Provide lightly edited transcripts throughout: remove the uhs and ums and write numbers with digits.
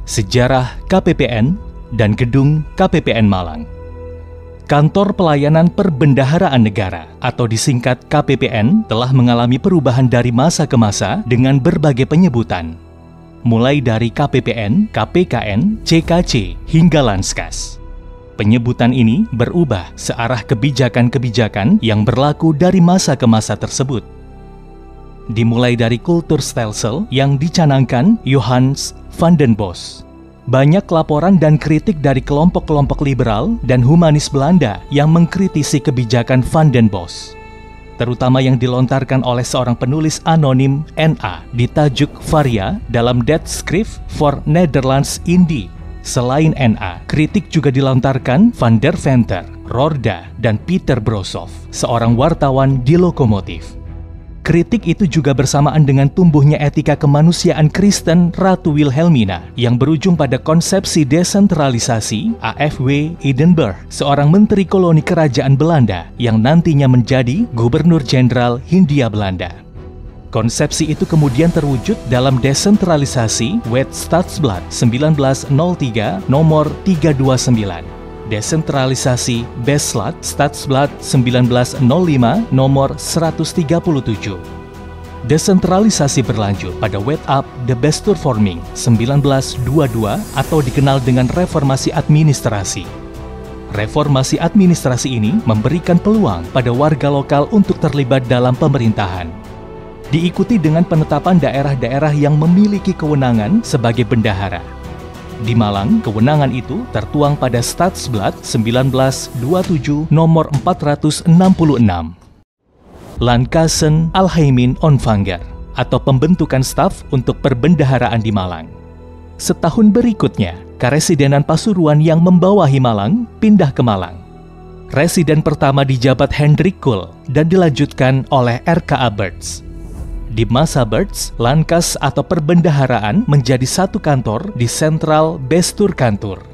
Sejarah KPPN dan Gedung KPPN Malang. Kantor Pelayanan Perbendaharaan Negara atau disingkat KPPN telah mengalami perubahan dari masa ke masa dengan berbagai penyebutan, mulai dari KPPN, KPKN, CKC, hingga Lanskas. Penyebutan ini berubah searah kebijakan-kebijakan yang berlaku dari masa ke masa tersebut. Dimulai dari Kulturstelsel yang dicanangkan Johannes van den Bos. Banyak laporan dan kritik dari kelompok-kelompok liberal dan humanis Belanda yang mengkritisi kebijakan van den Bos, terutama yang dilontarkan oleh seorang penulis anonim NA di tajuk Varia dalam Det Schrift voor Nederlands Indie. Selain NA, kritik juga dilontarkan Van der Venter, Rorda, dan Peter Brosov, seorang wartawan di Lokomotif. Kritik itu juga bersamaan dengan tumbuhnya etika kemanusiaan Kristen Ratu Wilhelmina yang berujung pada konsepsi desentralisasi AFW Edinburgh, seorang menteri koloni kerajaan Belanda yang nantinya menjadi Gubernur Jenderal Hindia Belanda. Konsepsi itu kemudian terwujud dalam desentralisasi Wet Stadsblad 1903 nomor 329. Desentralisasi Beslat Stadsblad 1905 nomor 137. Desentralisasi berlanjut pada Wet Up de Bestuurvorming 1922 atau dikenal dengan reformasi administrasi. Reformasi administrasi ini memberikan peluang pada warga lokal untuk terlibat dalam pemerintahan. Diikuti dengan penetapan daerah-daerah yang memiliki kewenangan sebagai bendahara. Di Malang, kewenangan itu tertuang pada Stadsblad 1927 nomor 466. Landkassen Algemeen Ontvanger atau pembentukan staf untuk perbendaharaan di Malang. Setahun berikutnya, Karesidenan Pasuruan yang membawahi Malang pindah ke Malang. Residen pertama dijabat Hendrik Kool dan dilanjutkan oleh RKA Berts. Di masa Berts, Lankas atau perbendaharaan menjadi satu kantor di Sentral Bestuurkantoor.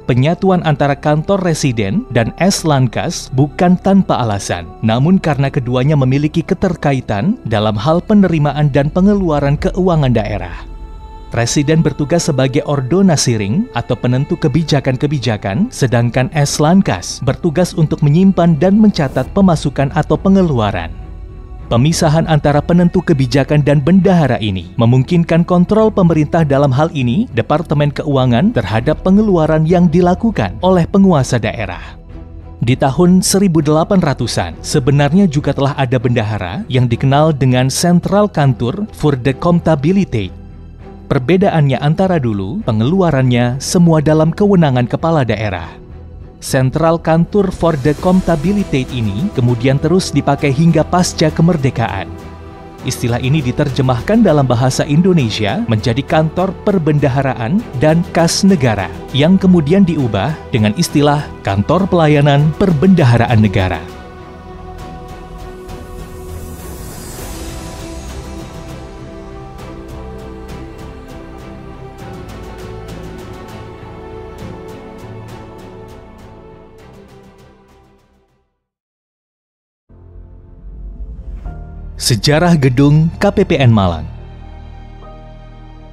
Penyatuan antara kantor residen dan S-Lankas bukan tanpa alasan, namun karena keduanya memiliki keterkaitan dalam hal penerimaan dan pengeluaran keuangan daerah. Residen bertugas sebagai ordonasiring atau penentu kebijakan-kebijakan, sedangkan S-Lankas bertugas untuk menyimpan dan mencatat pemasukan atau pengeluaran. Pemisahan antara penentu kebijakan dan bendahara ini memungkinkan kontrol pemerintah dalam hal ini Departemen Keuangan terhadap pengeluaran yang dilakukan oleh penguasa daerah. Di tahun 1800-an, sebenarnya juga telah ada bendahara yang dikenal dengan Centraalkantoor voor de Comptabiliteit. Perbedaannya antara dulu, pengeluarannya semua dalam kewenangan kepala daerah. Centraalkantoor voor de Comptabiliteit ini kemudian terus dipakai hingga pasca kemerdekaan. Istilah ini diterjemahkan dalam bahasa Indonesia menjadi Kantor Perbendaharaan dan Kas Negara, yang kemudian diubah dengan istilah Kantor Pelayanan Perbendaharaan Negara. Sejarah Gedung KPPN Malang.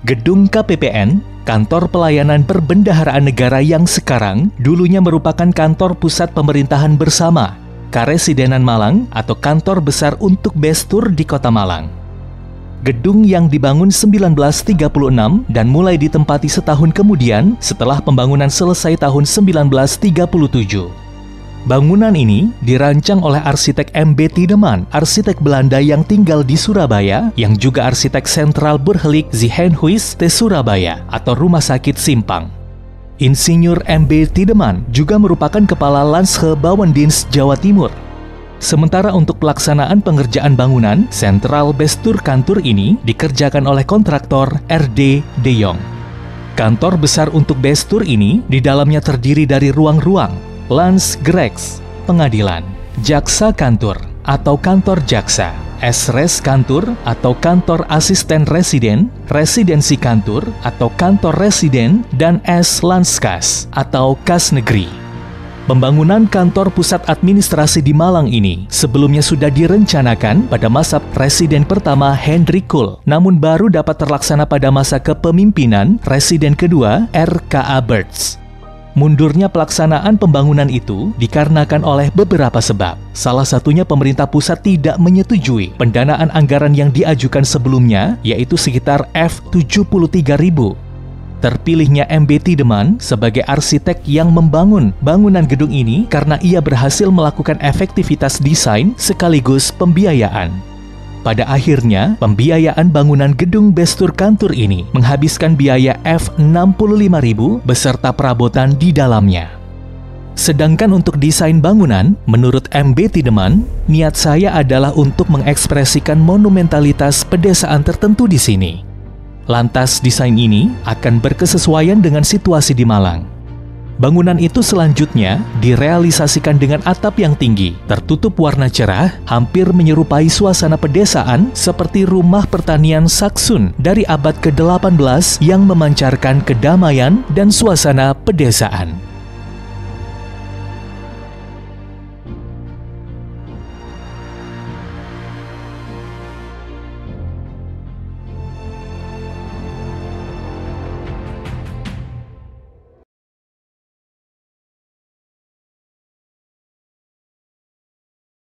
Gedung KPPN, Kantor Pelayanan Perbendaharaan Negara yang sekarang dulunya merupakan kantor pusat pemerintahan bersama, Karesidenan Malang atau kantor besar untuk Bestuur di Kota Malang. Gedung yang dibangun 1936 dan mulai ditempati setahun kemudian setelah pembangunan selesai tahun 1937. Bangunan ini dirancang oleh arsitek M.B. Tiedeman, arsitek Belanda yang tinggal di Surabaya, yang juga arsitek Sentral Burgerlijk Ziekenhuis te Surabaya atau Rumah Sakit Simpang. Insinyur M.B. Tiedeman juga merupakan Kepala Landsgebouwendienst Jawa Timur. Sementara untuk pelaksanaan pengerjaan bangunan, Sentral Bestuurkantoor ini dikerjakan oleh kontraktor R.D. de Jong. Kantor besar untuk Bestuur ini di dalamnya terdiri dari ruang-ruang Landsgerechts, pengadilan, Jaksa Kantoor atau kantor jaksa, S-Res Kantoor atau kantor asisten residen, Residensi Kantoor atau kantor residen, dan S-Lanskas atau kas negeri. Pembangunan kantor pusat administrasi di Malang ini sebelumnya sudah direncanakan pada masa Presiden pertama Hendrik Kool, namun baru dapat terlaksana pada masa kepemimpinan Presiden kedua R.K.A. Berts. Mundurnya pelaksanaan pembangunan itu dikarenakan oleh beberapa sebab. Salah satunya pemerintah pusat tidak menyetujui pendanaan anggaran yang diajukan sebelumnya, yaitu sekitar F73.000. Terpilihnya M.B. Tiedemann sebagai arsitek yang membangun bangunan gedung ini karena ia berhasil melakukan efektivitas desain sekaligus pembiayaan. Pada akhirnya, pembiayaan bangunan gedung Bestur Kantur ini menghabiskan biaya F65.000 beserta perabotan di dalamnya. Sedangkan untuk desain bangunan, menurut M.B. Tiedemann, niat saya adalah untuk mengekspresikan monumentalitas pedesaan tertentu di sini. Lantas desain ini akan berkesesuaian dengan situasi di Malang. Bangunan itu selanjutnya direalisasikan dengan atap yang tinggi, tertutup warna cerah, hampir menyerupai suasana pedesaan seperti rumah pertanian Saksun dari abad ke-18 yang memancarkan kedamaian dan suasana pedesaan.